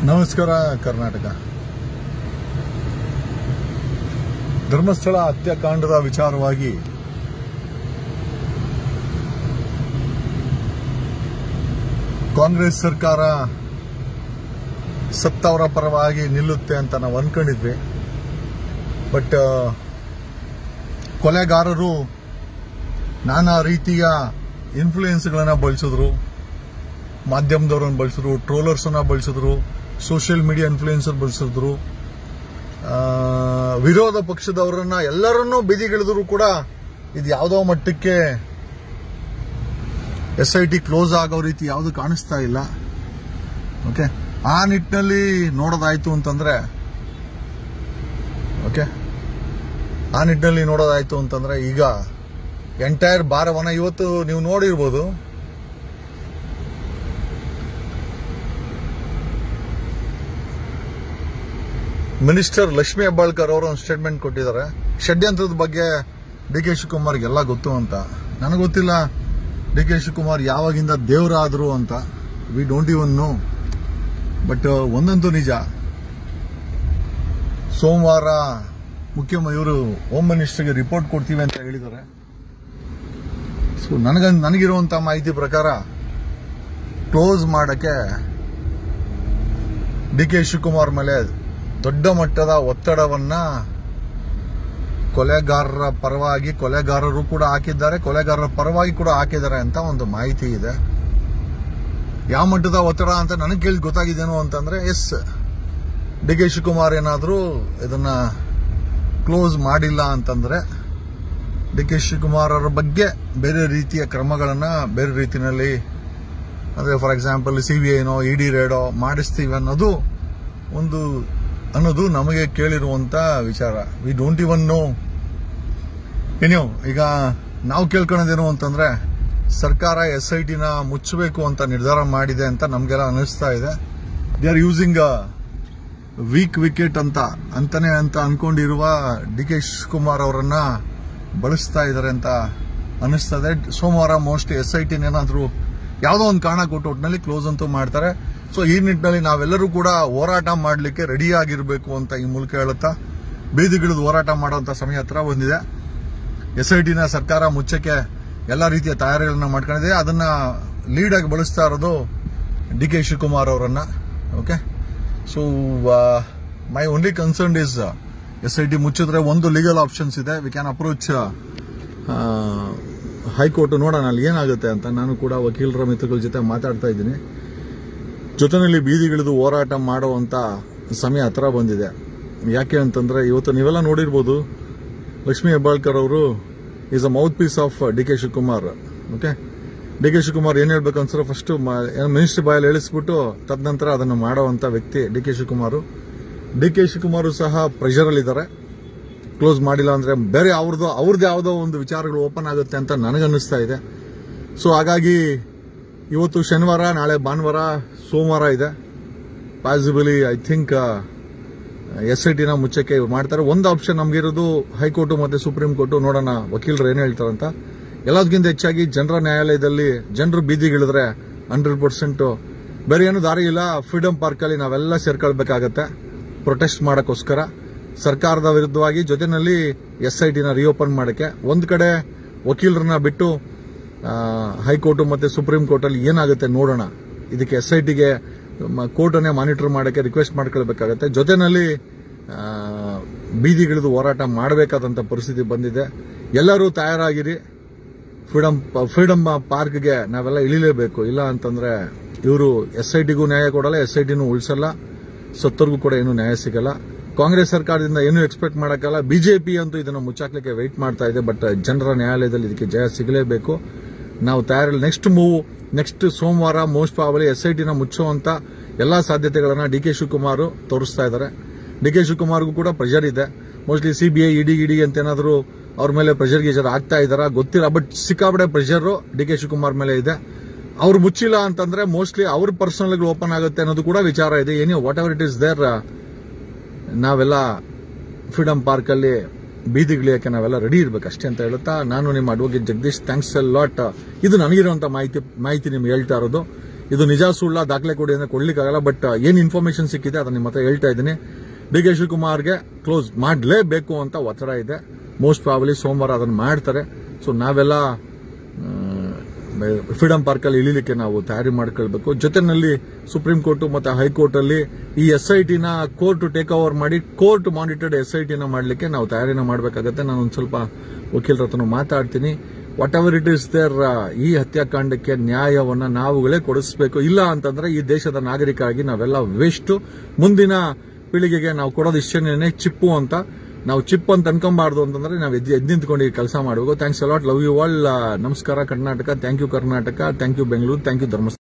ನಮಸ್ಕಾರ ಕರ್ನಾಟಕ. ಧರ್ಮಸ್ಥಳ ಹತ್ಯಾಕಾಂಡದ ವಿಚಾರವಾಗಿ ಕಾಂಗ್ರೆಸ್ ಸರ್ಕಾರ ಸತ್ತವರ ಪರವಾಗಿ ನಿಲ್ಲುತ್ತೆ ಅಂತ ನಾವು ಅನ್ಕೊಂಡಿದ್ವಿ. ಬಟ್ ಕೊಲೆಗಾರರು ನಾನಾ ರೀತಿಯ ಇನ್ಫ್ಲೂಯೆನ್ಸ್ಗಳನ್ನ ಬಳಸಿದ್ರು, ಮಾಧ್ಯಮದವರನ್ನು ಬಳಸಿದ್ರು, ಟ್ರೋಲರ್ಸ್ ಅನ್ನ ಬಳಸಿದ್ರು, ಸೋಷಿಯಲ್ ಮೀಡಿಯಾ ಇನ್ಫ್ಲೂಯೆನ್ಸರ್ ಬಳಸಿದ್ರು, ವಿರೋಧ ಪಕ್ಷದವರನ್ನ ಎಲ್ಲರನ್ನೂ ಬೀದಿಗಿಳಿದ್ರು ಕೂಡ ಇದು ಯಾವುದೋ ಮಟ್ಟಕ್ಕೆ SIT ಕ್ಲೋಸ್ ಆಗೋ ರೀತಿ ಯಾವುದು ಕಾಣಿಸ್ತಾ ಇಲ್ಲ. ಓಕೆ, ಆ ನಿಟ್ಟಿನಲ್ಲಿ ನೋಡೋದಾಯ್ತು ಅಂತಂದ್ರೆ ಈಗ ಎಂಟೈರ್ ಭಾರವನ್ನ ಇವತ್ತು ನೀವು ನೋಡಿರ್ಬೋದು. ಮಿನಿಸ್ಟರ್ ಲಕ್ಷ್ಮೀ ಹೆಬ್ಬಾಳ್ಕರ್ ಅವರು ಒಂದು ಸ್ಟೇಟ್ಮೆಂಟ್ ಕೊಟ್ಟಿದ್ದಾರೆ. ಷಡ್ಯಂತ್ರದ ಬಗ್ಗೆ DK ಶಿವಕುಮಾರ್ಗೆ ಎಲ್ಲ ಗೊತ್ತು ಅಂತ. ನನಗೆ ಗೊತ್ತಿಲ್ಲ DK ಶಿವಕುಮಾರ್ ಯಾವಾಗಿಂದ ದೇವರಾದ್ರು ಅಂತ. We don't even know. But ಒಂದಂತೂ ನಿಜ, ಸೋಮವಾರ ಇವರು ಹೋಮ್ ಮಿನಿಸ್ಟರ್ಗೆ ರಿಪೋರ್ಟ್ ಕೊಡ್ತೀವಿ ಅಂತ ಹೇಳಿದ್ದಾರೆ. ಸೊ ನನಗಿರುವಂತಹ ಮಾಹಿತಿ ಪ್ರಕಾರ ಕ್ಲೋಸ್ ಮಾಡಕ್ಕೆ DK ಶಿವಕುಮಾರ್ ಮೇಲೆ ದೊಡ್ಡ ಮಟ್ಟದ ಒತ್ತಡವನ್ನ ಕೊಲೆಗಾರರ ಪರವಾಗಿ ಕೊಲೆಗಾರರು ಕೂಡ ಹಾಕಿದ್ದಾರೆ, ಕೊಲೆಗಾರರ ಪರವಾಗಿ ಕೂಡ ಹಾಕಿದ್ದಾರೆ ಅಂತ ಒಂದು ಮಾಹಿತಿ ಇದೆ. ಯಾವ ಮಟ್ಟದ ಒತ್ತಡ ಅಂತ ನನಗೆ ಕೇಳಿ ಗೊತ್ತಾಗಿದ್ದೇನು ಅಂತಂದ್ರೆ, DK ಶಿವಕುಮಾರ್ ಏನಾದರೂ ಇದನ್ನ ಕ್ಲೋಸ್ ಮಾಡಿಲ್ಲ ಅಂತಂದ್ರೆ DK ಶಿವಕುಮಾರ್ ಅವರ ಬಗ್ಗೆ ಬೇರೆ ರೀತಿಯ ಕ್ರಮಗಳನ್ನ ಬೇರೆ ರೀತಿಯಲ್ಲಿ, ಅಂದ್ರೆ ಫಾರ್ ಎಕ್ಸಾಂಪಲ್ CBIನೋ ED ರೇಡೋ ಮಾಡಿಸ್ತೀವಿ ಅನ್ನೋದು ನಮಗೆ ಕೇಳಿರುವಂತ ವಿಚಾರ. We don't even know. ಈಗ ನಾವು ಕೇಳ್ಕೊಳ್ಳೋದೇನು ಅಂತಂದ್ರೆ, ಸರ್ಕಾರ SITನ ಮುಚ್ಚಬೇಕು ಅಂತ ನಿರ್ಧಾರ ಮಾಡಿದೆ ಅಂತ ನಮ್ಗೆಲ್ಲ ಅನಿಸ್ತಾ ಇದೆ. They are using weak wicket ಅಂತ ಅನ್ಕೊಂಡಿರುವ DK ಶಿವಕುಮಾರ್ ಅವರನ್ನ ಬಳಸ್ತಾ ಇದ್ದಾರೆ ಅಂತ ಅನಿಸ್ತದೆ. ಸೋಮವಾರ ಮೋಸ್ಟ್ SITನ ಏನಾದ್ರೂ ಯಾವುದೋ ಒಂದು ಕಾರಣ ಕೊಟ್ಟು ಒಟ್ಟಿನಲ್ಲಿ ಕ್ಲೋಸ್ ಅಂತೂ ಮಾಡ್ತಾರೆ. ಸೊ ಈ ನಿಟ್ಟಿನಲ್ಲಿ ನಾವೆಲ್ಲರೂ ಕೂಡ ಹೋರಾಟ ಮಾಡಲಿಕ್ಕೆ ರೆಡಿ ಆಗಿರಬೇಕು ಅಂತ ಈ ಮೂಲಕ ಹೇಳುತ್ತಾ, ಬೀದಿಗಿಳಿದು ಹೋರಾಟ ಮಾಡುವಂತ ಸಮಯ ಹತ್ರ ಬಂದಿದೆ. SITನ ಸರ್ಕಾರ ಮುಚ್ಚಕ್ಕೆ ಎಲ್ಲಾ ರೀತಿಯ ತಯಾರಿಗಳನ್ನ ಮಾಡ್ಕೊಂಡಿದೆ. ಅದನ್ನ ಲೀಡ್ ಆಗಿ ಬಳಸ್ತಾ ಇರೋದು DK ಶಿವಕುಮಾರ್ ಅವರನ್ನ. Okay, so my only concern is SIT ಮುಚ್ಚಿದ್ರೆ ಒಂದು ಲೀಗಲ್ ಆಪ್ಷನ್ಸ್ ಇದೆ. ವಿ ಕ್ಯಾನ್ ಅಪ್ರೋಚ್ ಹೈಕೋರ್ಟ್, ನೋಡೋಣ ಅಲ್ಲಿ ಏನಾಗುತ್ತೆ ಅಂತ. ನಾನು ಕೂಡ ವಕೀಲರ ಮಿತ್ರಗಳ ಜೊತೆ ಮಾತಾಡ್ತಾ ಇದ್ದೀನಿ. ಜೊತೆಯಲ್ಲಿ ಬೀದಿಗಿಳಿದು ಹೋರಾಟ ಮಾಡುವಂತ ಸಮಯ ಹತ್ರ ಬಂದಿದೆ. ಯಾಕೆ ಅಂತಂದ್ರೆ, ಇವತ್ತು ನೀವೆಲ್ಲ ನೋಡಿರ್ಬೋದು, ಲಕ್ಷ್ಮೀ ಹೆಬ್ಬಾಳ್ಕರ್ ಅವರು is a mouthpiece of DK Shivakumar. Okay, DK Shivakumar ಏನ್ ಹೇಳ್ಬೇಕು ಅನ್ಸರೋ ಫಸ್ಟ್ ಮಿನಿಸ್ಟರ್ ಬಾಯಲ್ಲಿ ಹೇಳಿಸ್ಬಿಟ್ಟು ತದನಂತರ ಅದನ್ನು ಮಾಡುವಂತ ವ್ಯಕ್ತಿ DK ಶಿವಕುಮಾರ್. DK ಶಿವಕುಮಾರ್ ಸಹ ಪ್ರೆಷರ್ ಅಲ್ಲಿ ಇದ್ದಾರೆ. ಕ್ಲೋಸ್ ಮಾಡಿಲ್ಲ ಅಂದ್ರೆ ಬೇರೆ ಅವ್ರದ್ದು ಯಾವುದೋ ಒಂದು ವಿಚಾರಗಳು ಓಪನ್ ಆಗುತ್ತೆ ಅಂತ ನನಗನ್ನಿಸ್ತಾ ಇದೆ. ಸೊ ಹಾಗಾಗಿ ಇವತ್ತು ಶನಿವಾರ, ನಾಳೆ ಭಾನುವಾರ, ಸೋಮವಾರ ಇದೆ. ಪಾಸಿಬಲಿ ಐ ಥಿಂಕ್ SITನ ಮುಚ್ಚಕ್ಕೆ ಮಾಡ್ತಾರೆ. ಒಂದು ಆಪ್ಷನ್ ನಮ್ಗಿರೋದು ಹೈಕೋರ್ಟ್ ಮತ್ತೆ ಸುಪ್ರೀಂ ಕೋರ್ಟ್. ನೋಡೋಣ ವಕೀಲರು ಏನ್ ಹೇಳ್ತಾರಂತ. ಎಲ್ಲದಕ್ಕಿಂತ ಹೆಚ್ಚಾಗಿ ಜನರ ನ್ಯಾಯಾಲಯದಲ್ಲಿ ಜನರು ಬೀದಿಗಿಳಿದ್ರೆ 100% ಬೇರೆ ಏನು ದಾರಿ ಇಲ್ಲ. ಫ್ರೀಡಂ ಪಾರ್ಕ್ ಅಲ್ಲಿ ನಾವೆಲ್ಲ ಸೇರ್ಕೊಳ್ಬೇಕಾಗತ್ತೆ ಪ್ರೊಟೆಸ್ಟ್ ಮಾಡಕ್ಕೋಸ್ಕರ ಸರ್ಕಾರದ ವಿರುದ್ಧವಾಗಿ. ಜೊತೆನಲ್ಲಿ SITನ ರಿಓಪನ್ ಮಾಡಕ್ಕೆ ಒಂದ್ ಕಡೆ ವಕೀಲರನ್ನ ಬಿಟ್ಟು ಹೈಕೋರ್ಟ್ ಮತ್ತೆ ಸುಪ್ರೀಂ ಕೋರ್ಟ್ ಅಲ್ಲಿ ಏನಾಗುತ್ತೆ ನೋಡೋಣ. ಇದಕ್ಕೆ SITಗೆ ಕೋರ್ಟ್ ಅನ್ನೇ ಮಾನಿಟರ್ ಮಾಡಕ್ಕೆ ರಿಕ್ವೆಸ್ಟ್ ಮಾಡ್ಕೊಳ್ಬೇಕಾಗತ್ತೆ. ಜೊತೆನಲ್ಲಿ ಬೀದಿಗಿಳಿದು ಹೋರಾಟ ಮಾಡಬೇಕಾದಂತ ಪರಿಸ್ಥಿತಿ ಬಂದಿದೆ. ಎಲ್ಲರೂ ತಯಾರಾಗಿರಿ. ಫ್ರೀಡಂ ಪಾರ್ಕ್ಗೆ ನಾವೆಲ್ಲ ಇಳಿಲೇಬೇಕು. ಇಲ್ಲ ಅಂತಂದ್ರೆ ಇವರು SITಗೂ ನ್ಯಾಯ ಕೊಡಲ್ಲ, SITನೂ ಉಳಿಸಲ್ಲ, ಸತ್ತರ್ಗೂ ಕೂಡ ಏನು ನ್ಯಾಯ ಸಿಗಲ್ಲ. ಕಾಂಗ್ರೆಸ್ ಸರ್ಕಾರದಿಂದ ಏನು ಎಕ್ಸ್ಪೆಕ್ಟ್ ಮಾಡಕ್ಕಲ್ಲ. ಬಿಜೆಪಿ ಅಂತೂ ಇದನ್ನು ಮುಚ್ಚಾಕ್ಲಿಕ್ಕೆ ವೆಯ್ಟ್ ಮಾಡ್ತಾ ಇದೆ. ಬಟ್ ಜನರ ನ್ಯಾಯಾಲಯದಲ್ಲಿ ಇದಕ್ಕೆ ಜಯ ಸಿಗಲೇಬೇಕು. ನಾವು ತಯಾರಿಲ್ಲ. ನೆಕ್ಸ್ಟ್ ಸೋಮವಾರ ಮೋಸ್ಟ್ ಪ್ರಾಬಲಿ SITನ ಮುಚ್ಚುವಂತ ಎಲ್ಲಾ ಸಾಧ್ಯತೆಗಳನ್ನ DK ಶಿವಕುಮಾರ್ ತೋರಿಸ್ತಾ ಇದ್ದಾರೆ. DK ಶಿವಕುಮಾರ್ಗೂ ಕೂಡ ಪ್ರೆಷರ್ ಇದೆ. ಮೋಸ್ಟ್ಲಿ CBI ED ಅಂತ ಏನಾದ್ರು ಅವ್ರ ಮೇಲೆ ಪ್ರೆಷರ್ ಗೀಜರ್ ಆಗ್ತಾ ಇದಾರ ಗೊತ್ತಿಲ್ಲ. ಬಟ್ ಸಿಕ್ಕಾಪಟ್ಟೆ ಪ್ರೆಷರ್ DK ಶಿವಕುಮಾರ್ ಮೇಲೆ ಇದೆ. ಅವ್ರು ಮುಚ್ಚಿಲ್ಲ ಅಂತಂದ್ರೆ ಮೋಸ್ಟ್ಲಿ ಅವ್ರ ಪರ್ಸನಲ್ ಓಪನ್ ಆಗುತ್ತೆ ಅನ್ನೋದು ಕೂಡ ವಿಚಾರ ಇದೆ. Whatever it is there, ನಾವೆಲ್ಲ ಫ್ರೀಡಂ ಪಾರ್ಕ್ ಅಲ್ಲಿ ಬೀದಿಗಿಳಿಯಕ್ಕೆ ನಾವೆಲ್ಲ ರೆಡಿ ಇರಬೇಕಷ್ಟೇ ಅಂತ ಹೇಳುತ್ತಾ ನಾನು ನಿಮ್ಮ advocate Jagadish. Thanks a lot. ಇದು ನನಗಿರುವಂತಹ ಮಾಹಿತಿ ನಿಮ್ಗೆ ಹೇಳ್ತಾ ಇರೋದು. ಇದು ನಿಜ ಸುಳ್ಳ ದಾಖಲೆ ಕೊಡಿ ಅಂದ್ರೆ ಕೊಡ್ಲಿಕ್ಕಾಗಲ್ಲ. ಬಟ್ ಏನ್ ಇನ್ಫಾರ್ಮೇಶನ್ ಸಿಕ್ಕಿದೆ ಅದನ್ನ ನಿಮ್ಮ ಹತ್ರ ಹೇಳ್ತಾ ಇದ್ದೀನಿ. ಡಿ ಕೆ ಶಿವಕುಮಾರ್ಗೆ ಕ್ಲೋಸ್ ಮಾಡಲೇಬೇಕು ಅಂತ ಒತ್ತಡ ಇದೆ. ಮೋಸ್ಟ್ ಪ್ರಾಬಲಿ ಸೋಮವಾರ ಅದನ್ನ ಮಾಡ್ತಾರೆ. ಸೊ ನಾವೆಲ್ಲ ಫ್ರೀಡಂ ಪಾರ್ಕ್ ಅಲ್ಲಿ ಇಳಿಲಿಕ್ಕೆ ನಾವು ತಯಾರಿ ಮಾಡ್ಕೊಳ್ಬೇಕು. ಜೊತೆನಲ್ಲಿ ಸುಪ್ರೀಂ ಕೋರ್ಟ್ ಮತ್ತೆ ಹೈಕೋರ್ಟ್ ಅಲ್ಲಿ ಈ SIT ನ ಕೋರ್ಟ್ ಟೇಕ್ ಓವರ್ ಮಾಡಿ ಕೋರ್ಟ್ ಮಾನಿಟರ್ಡ್ SIT ನ ಮಾಡಲಿಕ್ಕೆ ನಾವು ತಯಾರಿನ ಮಾಡಬೇಕಾಗತ್ತೆ. ನಾನು ಒಂದು ಸ್ವಲ್ಪ ವಕೀಲರ ಹತ್ರ ಮಾತಾಡ್ತೀನಿ. Whatever it is there, ಈ ಹತ್ಯಾಕಾಂಡಕ್ಕೆ ನ್ಯಾಯವನ್ನ ನಾವುಗಳೇ ಕೊಡಿಸಬೇಕು. ಇಲ್ಲ ಅಂತಂದ್ರೆ ಈ ದೇಶದ ನಾಗರಿಕರಾಗಿ ನಾವೆಲ್ಲ ವೇಸ್ಟ್. ಮುಂದಿನ ಪೀಳಿಗೆಗೆ ನಾವು ಕೊಡೋದು ಇಷ್ಟೇನೆ ಚಿಪ್ಪು ಅಂತ. ನಾವು ಚಿಪ್ ಅಂತ ಅನ್ಕೊಂಬಾರ್ದು ಅಂತಂದ್ರೆ ನಾವು ಎದ್ದು ನಿಂತ್ಕೊಂಡು ಕೆಲಸ ಮಾಡಬೇಕು. Thanks a lot. Love you all. ನಮಸ್ಕಾರ Karnataka. Thank you Karnataka. Thank you Bengaluru. Thank you Dharmasthala.